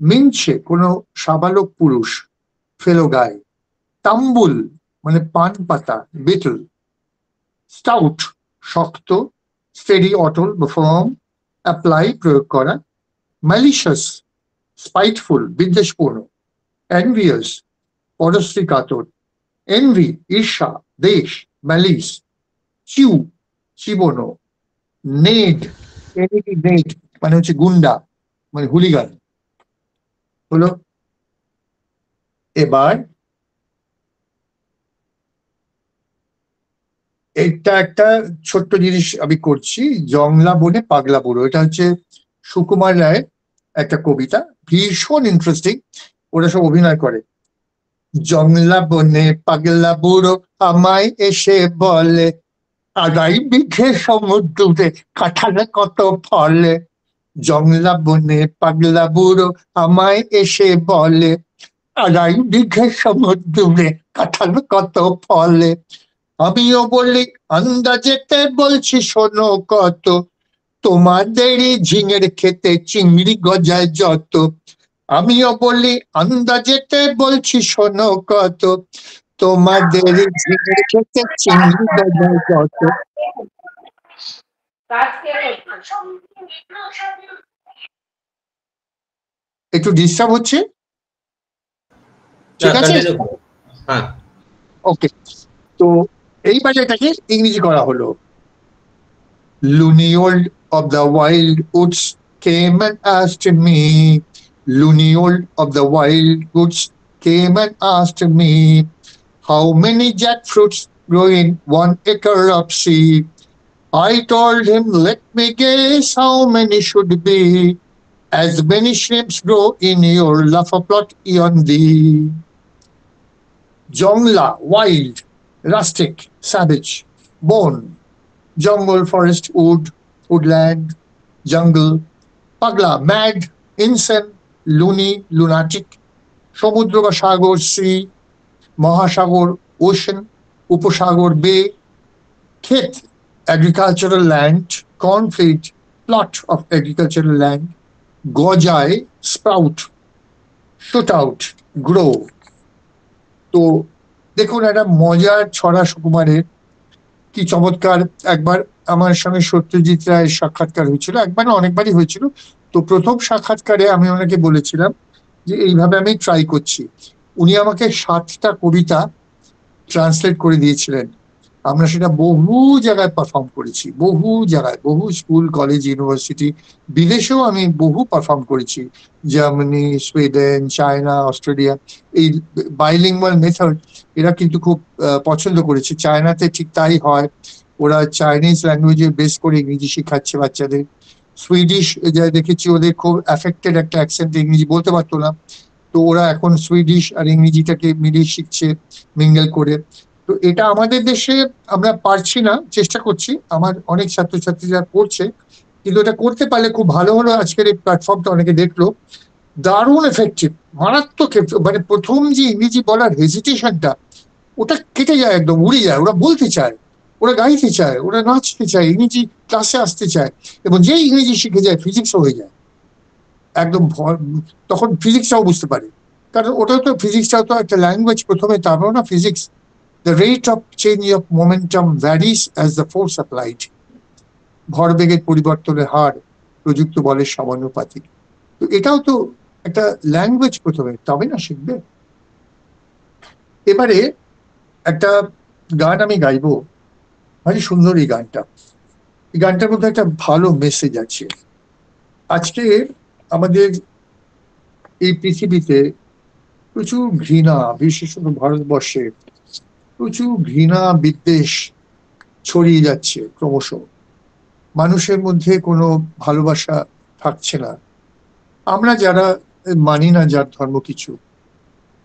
মিনছে কোনো সাবালক পুরুষ, ফেলো গায়। তাম্বুল মানে পান পাতা, বিটল। স্টাউট শক্ত, স্টেডি অটল বা ফার্ম, অ্যাপ্লাই প্রয়োগ করা। ম্যালিশাস স্পাইটফুল, বিদ্বেষপূর্ণ। এনভিয়াস পরশ্রী কাতর। এনভি ঈর্ষা, দেশ, ম্যালিস। চিউ চিবনো। নেড নেড মানে হচ্ছে গুন্ডা, মানে হুলিগান। হলো। এবার এটা একটা ছোট্ট জিনিস আমি করছি, জংলা বনে পাগলা বুড়ো। এটা হচ্ছে সুকুমার রায়ের একটা কবিতা, ভীষণ ইন্টারেস্টিং। ওরা সব অভিনয় করে। জংলা বনে পাগলা বুড়ো আমায় এসে বলে, 2.5 বিঘে সমুদ্রে কাঁঠালে কত ফলে। জংলা বনে পাগলা বুড়ো আমায় এসে বলে, 2.5 বিঘে সমুদ্রে কাঁঠালে কত ফলে। আমিও বলি আন্দাজেতে বলছি শোনো কত, তোমাদেরই ঝিঙের খেতে চিংড়ি গজায় যত। আমিও বলি আন্দাজেতে বলছি শোনো কত, তোমাদেরই ঝিঙের খেতে চিংড়ি গজায় যত। একটু ডিস্টার্ব হচ্ছে, ঠিক আছে? হ্যাঁ, ওকে। তো এইবার এটাকে ইংরেজি করা হলো। Loony old of the wild woods came and asked me, Loony old of the wild woods came and asked me, how many jackfruits grow in 1 acre of sea? I told him, let me guess how many should be, as many shrimps grow in your lava plot on thee. Jongla, wild, rustic, savage. Bone, jungle, forest, wood, woodland, jungle. Pagla, mad, insane, loony, lunatic. সমুদ্র বা সাগর, C. মহাসাগর, ocean. উপসাগর, বে। ক্ষেত, agricultural land. cornfield, plot of agricultural land. গজায়, sprout. shoot out, grow. তো দেখুন, একটা মজার ছড়া সুকুমারের, কি চমৎকার। একবার আমার সঙ্গে সত্যজিৎ রায়ের সাক্ষাৎকার হয়েছিল, একবার না অনেকবারই হয়েছিল। তো প্রথম সাক্ষাৎকারে আমি ওনাকে বলেছিলাম যে এইভাবে আমি ট্রাই করছি। উনি আমাকে 7টা কবিতা ট্রান্সলেট করে দিয়েছিলেন। আমরা সেটা বহু জায়গায় পারফর্ম করেছি, বহু জায়গায়, বহু স্কুল, কলেজ, ইউনিভার্সিটি, বিদেশেও আমি বহু পারফর্ম করেছি। জার্মানি, সুইডেন, চায়না, অস্ট্রেলিয়া, এই বাইলিঙ্গুয়াল মেথড এরা কিন্তু খুব পছন্দ করেছে। চায়নাতে ঠিক তাই হয়, ওরা চাইনিজ ল্যাঙ্গুয়েজে বেস করে ইংরেজি শেখাচ্ছে বাচ্চাদের। সুইডিশ যা দেখেছি, ওদের খুব অ্যাফেক্টেড একটা অ্যাকসেন্ট, ইংরেজি বলতে পারতো না, তো ওরা এখন সুইডিশ আর ইংরেজিটাকে মিলিয়ে শিখছে, মিঙ্গেল করে। তো এটা আমাদের দেশে আমরা পারছি না, চেষ্টা করছি, আমার অনেক ছাত্রছাত্রীরা করছে, কিন্তু এটা করতে পারলে খুব ভালো হলো। আজকের এই প্ল্যাটফর্মটা অনেকে দেখলো, দারুণ এফেক্টিভ, মারাত্মক। মানে প্রথম যে ইংরেজি বলার হেজিটেশনটা, ওটা কেটে যায়, একদম উড়ে যায়। ওরা বলতে চায়, ওরা গাইতে চায়, ওরা নাচতে চায়, ইংরেজি ক্লাসে আসতে চায়, এবং যেই ইংরেজি শিখে যায় ফিজিক্সও হয়ে যায় একদম। তখন ফিজিক্সটাও বুঝতে পারে, কারণ ওটাও তো, ফিজিক্সটাও তো একটা ল্যাঙ্গুয়েজ প্রথমে, তারপর না physics. The rate of change of momentum varies as the force applied. ভরবেগের পরিবর্তনের হার প্রযুক্ত বলের সমানুপাতিক। তো এটাও তো একটা ল্যাঙ্গুয়েজ প্রথমে, তবে না শিখবে। এবারে একটা গান আমি গাইবো, ভারী সুন্দর এই গানটা। এই গানটার মধ্যে একটা ভালো মেসেজ আছে। আজকে আমাদের এই পৃথিবীতে প্রচুর ঘৃণা, বিশেষত ভারতবর্ষে প্রচুর ঘৃণা, বিদ্বেষ ছড়িয়ে যাচ্ছে ক্রমশ। মানুষের মধ্যে কোনো ভালোবাসা থাকছে না। আমরা যারা মানি না যার ধর্ম কিছু,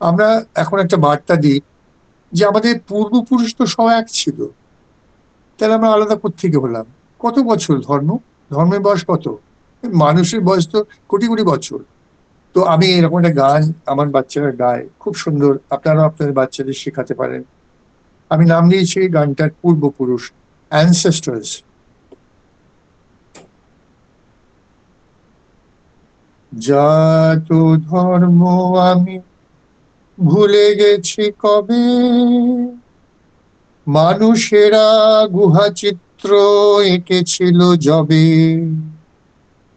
আমরা এখন একটা বার্তা দিই যে আমাদের পূর্বপুরুষ তো সব এক ছিল, তাহলে আমরা আলাদা কোত্থেকে হলাম? কত বছর ধর্ম, ধর্মের বয়স কত? মানুষের বয়স তো কোটি কোটি বছর। তো আমি এরকম একটা গান আমার বাচ্চারা গায়, খুব সুন্দর, আপনারাও আপনাদের বাচ্চাদের শেখাতে পারেন। আমি নাম দিয়েছি গানটার পূর্বপুরুষ, অ্যানসেস্টার্স। জাত ধর্ম আমি ভুলে গেছি কবে, মানুষেরা গুহা চিত্র এঁকেছিল যবে।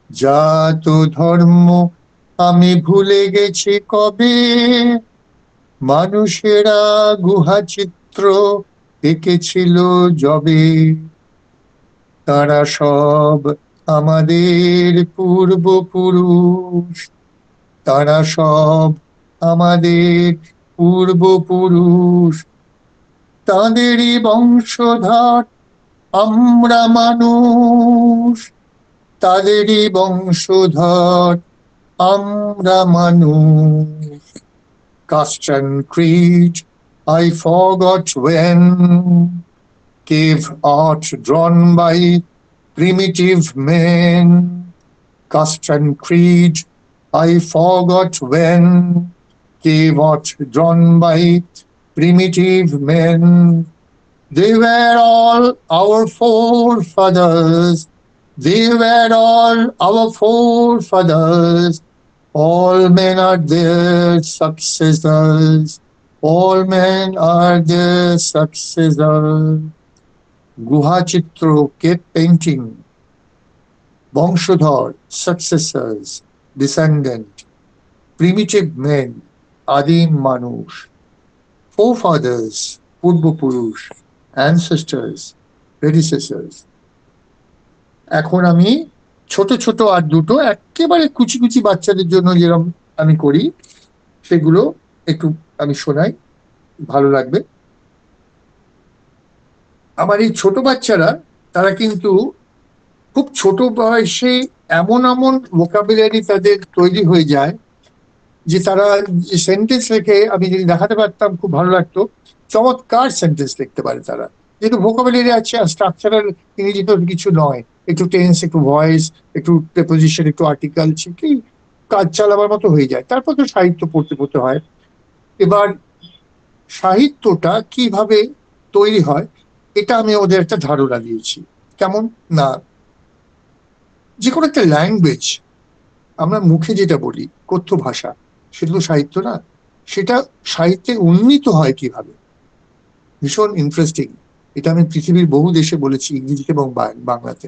জাত ধর্ম আমি ভুলে গেছি কবে, মানুষেরা গুহা চিত্র এঁকেছিল যবে। তারা সব আমাদের পূর্বপুরুষ, তারা সব আমাদের পূর্বপুরুষ, তাঁদেরই বংশধর আমরা মানুষ, তাদেরই বংশধর আমরা মানুষ। Caste and creed I forgot when, cave art drawn by primitive men. Caste and creed I forgot when, cave art drawn by primitive men. They were all our forefathers, they were all our forefathers. All men are their successors, all men are their successors. Guha Chitro, cave painting, বংশধর, successors, descendant, primitive men, আদিম মানুষ, forefathers, পূর্বপুরুষ, ancestors, predecessors. এখন আমি ছোট ছোট আর দুটো একেবারে কুচি কুচি বাচ্চাদের জন্য যেরকম আমি করি, সেগুলো একটু আমি শোনাই, ভালো লাগবে। আমার এই ছোট বাচ্চারা, তারা কিন্তু খুব ছোট বয়সে এমন এমন ভোকাবুলারি তাদের তৈরি হয়ে যায় যে তারা সেন্টেন্স লেখে, আমি যদি দেখাতে পারতাম খুব ভালো লাগতো, চমৎকার সেন্টেন্স লিখতে পারে তারা, যেহেতু ভোকাবুলারি আছে। আর স্ট্রাকচারাল ইংরেজি তো কিছু নয়, একটু টেন্স, একটু ভয়েস, একটু প্রেপোজিশন, একটু আর্টিকেল, কি কাজ চালাবার মতো হয়ে যায়। তারপর তো সাহিত্য পড়তে পড়তে হয়। এবার সাহিত্যটা কিভাবে তৈরি হয়, এটা আমি ওদের একটা ধারণা দিয়েছি। কেমন না, যে কোনো একটা ল্যাঙ্গুয়েজ আমরা মুখে যেটা বলি, কথ্য ভাষা, সেটা তো সাহিত্য না। সেটা সাহিত্যে উন্নীত হয় কিভাবে, ভীষণ ইন্টারেস্টিং। এটা আমি পৃথিবীর বহু দেশে বলেছি, ইংরেজিতে এবং বাংলাতে।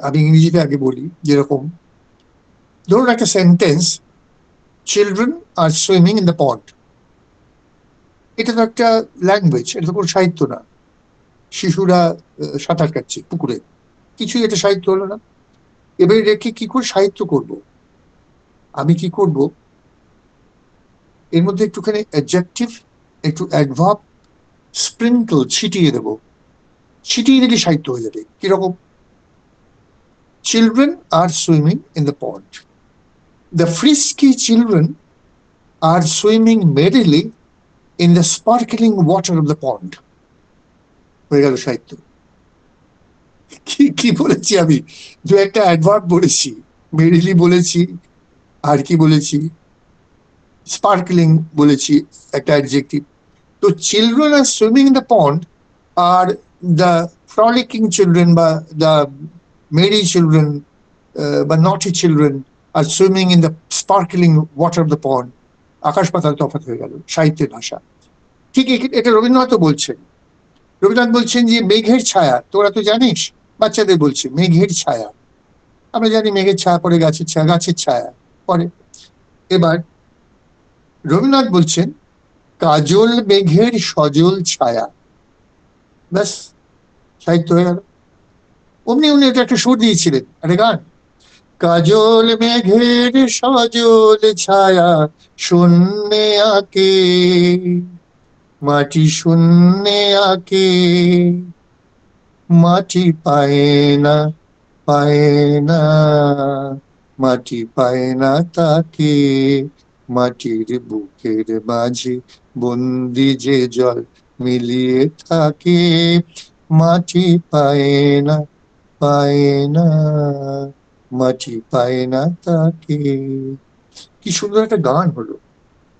আমি ইংরেজিতে আগে বলি, যেরকম ধরুন একটা sentence, children are swimming in the pond, এটা তো একটা ল্যাঙ্গুয়েজ, এটা তো কোনো সাহিত্য না। শিশুরা সাঁতার কাটছে পুকুরে, কিছুই এটা সাহিত্য হলো না। এবারে রেখে কি করে সাহিত্য করব? আমি কি করব, এর মধ্যে একটুখানি অ্যাডজেক্টিভ, একটু অ্যাডভার্ব স্প্রিঙ্কল ছিটিয়ে দেবো, ছিটিয়ে দিলে সাহিত্য হয়ে যাবে। কিরকম? Children are swimming in the pond, the frisky children are swimming merrily in the sparkling water of the pond. হয়ে গেল সাহিত্য। কি কি বলেছি আমি? দু একটা অ্যাডভার্ব বলেছি, মেরিলি বলেছি, আর কি বলেছি, স্পার্কলিং বলেছি, একটা অ্যাডজেক্টিভ। তো children are swimming in the pond আর দ্য ফ্রলিকিং চিলড্রেন বা দ্য মেরি চিলড্রেন বা naughty children are swimming in the sparkling water of the pond. আকাশ পাতাল তফাৎ হয়ে গেল সাহিত্যের ভাষা। ঠিক এটা রবীন্দ্রনাথও বলছেন। রবীন্দ্রনাথ বলছেন যে মেঘের ছায়া, তোরা তো জানিস, বাচ্চাদের বলছে মেঘের ছায়া। আমরা জানি মেঘের ছায়া পড়ে গাছের ছায়া, গাছের ছায়া পড়ে। এবার রবীন্দ্রনাথ বলছেন কাজল মেঘের সজল ছায়া। ব্যাস, সাহিত্য হয়ে গেল। অমনি উনি এটা একটা সুর দিয়েছিলেন, একটা গান। কাজল মেঘের সজল ছায়া শূন্যে আঁকে, মাটি শূন্যে আঁকে, মাটি পায় না, পায় না, মাটি পায় না তাকে, মাটির বুকের মাঝে বন্দি যে জল মিলিয়ে থাকে, মাটি পায় না, পায় না, মাটি পায় না তাকে। কি সুন্দর একটা গান হলো।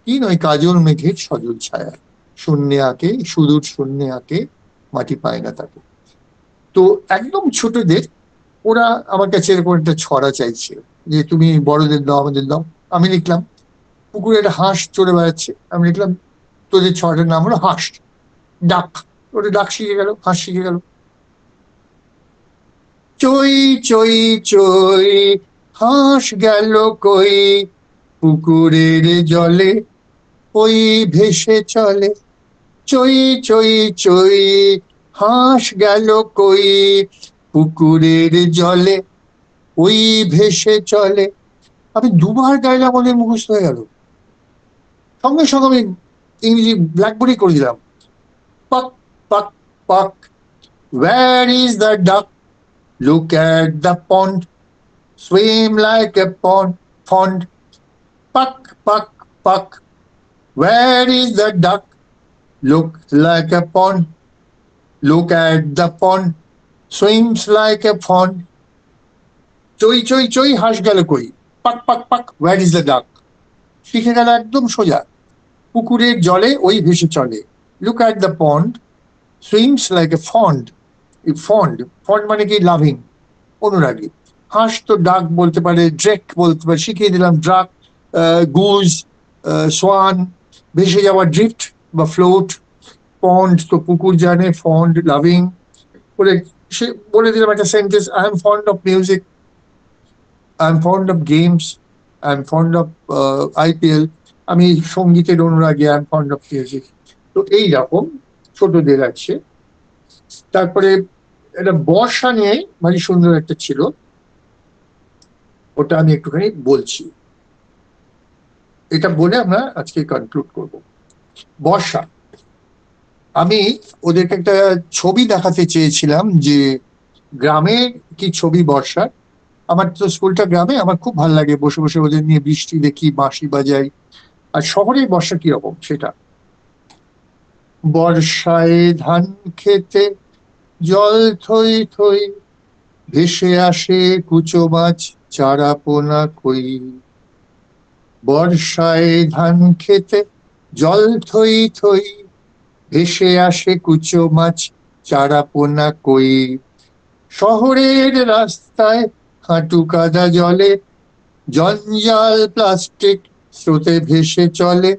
কি নয়, কাজল মেঘের সজল ছায়া শূন্যে আঁকে, সুদূর শূন্যে আঁকে, মাটি পায় না তাকে। তো একদম ছোটদের ওরা আমার কাছে এরকম একটা ছড়া চাইছে যে তুমি বড়দের দাও, আমাদের দাও। আমি লিখলাম পুকুরে একটা হাঁস চড়ে বেড়াচ্ছে, আমি লিখলাম তোদের ছড়াটার নাম হলো হাঁস, ডাক। ওটা ডাক শিখে গেল, হাঁস শিখে গেল। চই চই চই হাঁস গেল কই, পুকুরের জলে ওই ভেসে চলে। চই চই চই হাঁস গেল কই, পুকুরের জলে ওই ভেসে চলে। আমি দুবার গাইলাম, আমাদের মুখস্থ হয়ে গেল। সঙ্গে সঙ্গে আমি ইংরেজি ব্ল্যাকবোর্ডে করে দিলাম। পাক পাক পাক, where is the duck? Look at the pond, swim like a pond. Puck puck puck, where is the duck? Look like a pond, look at the pond, swims like a pond. চই চই চই হাঁস গেল কই, পাক পাক পাক, where is the duck? শিখে গেল একদম সোজা। পুকুরের জলে ওই ভেসে চলে। Look at the pond, swims like a fond. Fond, fond মানে কি? লাভিং, অনুরাগী। হাঁস তো ডাক বলতে পারে, ড্রেক বলতে পারে, শিখিয়ে দিলাম ড্রাক, গুজ, সোয়ান, ভেসে যাওয়া ড্রিফট বা ফ্লোট। পন্ড তো পুকুর জানে, ফন্ড লাভিং। বলে সে বলে দিলাম একটা sentence, I am fond of music, I am fond of games, I am fond of IPL. আমি সঙ্গীতের অনুরাগী, I am fond of music. তো এইরকম ছোটদের আছে। তারপরে একটা বর্ষা নিয়ে ভারী সুন্দর একটা ছিল, ওটা আমি একটুখানি বলছি। এটা বলে আমরা আজকে কনক্লুড করব। বর্ষা, আমি ওদেরকে একটা ছবি দেখাতে চেয়েছিলাম যে গ্রামের কি ছবি বর্ষার। আমার তো স্কুলটা গ্রামে, আমার খুব ভালো লাগে বসে বসে ওদের নিয়ে বৃষ্টি দেখি, বাঁশি বাজাই। আর শহরে বর্ষা কিরকম সেটা। বর্ষায় ধান খেতে জল থই থই, ভেসে আসে কুচো মাছ চারা পোনা কই। বর্ষায় ধান খেতে জল থই থই, ভেসে আসে কুচো মাছ চারা পোনা কই। শহরের রাস্তায় হাঁটু কাদা জলে, জঞ্জাল প্লাস্টিক স্রোতে ভেসে চলে।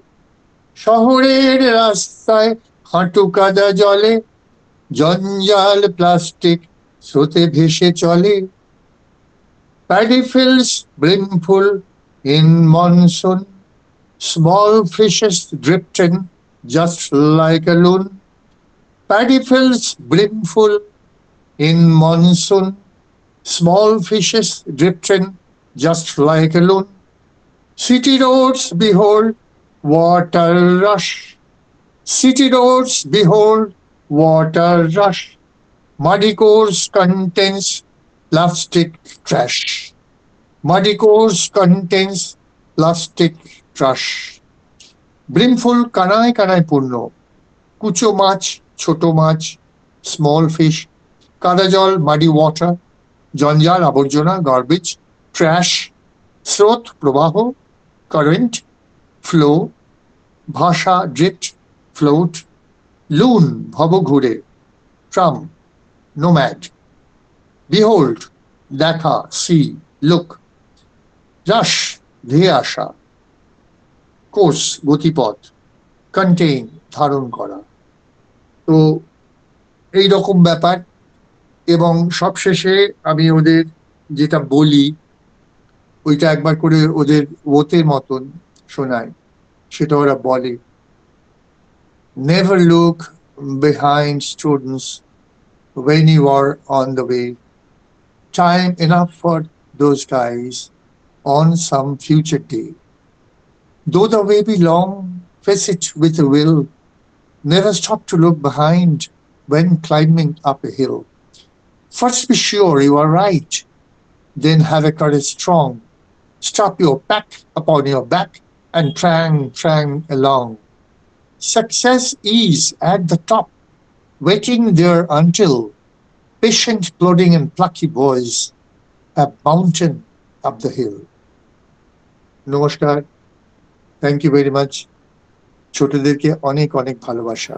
শহরের রাস্তায় হাঁটু কাদা জলে, জঞ্জাল প্লাস্টিক স্রোতে ভেসে চলে। Paddy fields brimful in monsoon, small fishes drifting just like a loon. Paddy fields brimful in monsoon, small fishes drift in just like a loon. City roads behold water rush. City roads behold water rush. Muddy course contains plastic trash. Muddy course contains plastic trash. Brimful কানায় কানায় পূর্ণ, কুচো মাছ, ছোট মাছ, small fish, কাদা জল, muddy water, জঞ্জাল, আবর্জনা, garbage, trash, স্রোত, প্রবাহ, current, flow, ভাষা, drift, float, loon, ভবঘুরে, tram, nomad, behold, দেখা, see, look, rush, ধেয়ে আসা, কোর্স, গতিপথ, কন্টেইন, ধারণ করা। তো এই রকম ব্যাপার। এবং সবশেষে আমি ওদের যেটা বলি ওইটা একবার করে ওদের ওতের মতন শোনায়। সেটা ওরা বলে, never look behind students when you are on the way. Time enough for those guys on some future day. Though the way be long, face it with a will. Never stop to look behind when climbing up a hill. First be sure you are right, then have a courage strong. Strap your pack upon your back and trang along. Success is at the top, waiting there until patient, plodding and plucky boys have mountain up the hill. নমস্কার, thank you very much. ছোটদেরকে অনেক অনেক ভালোবাসা।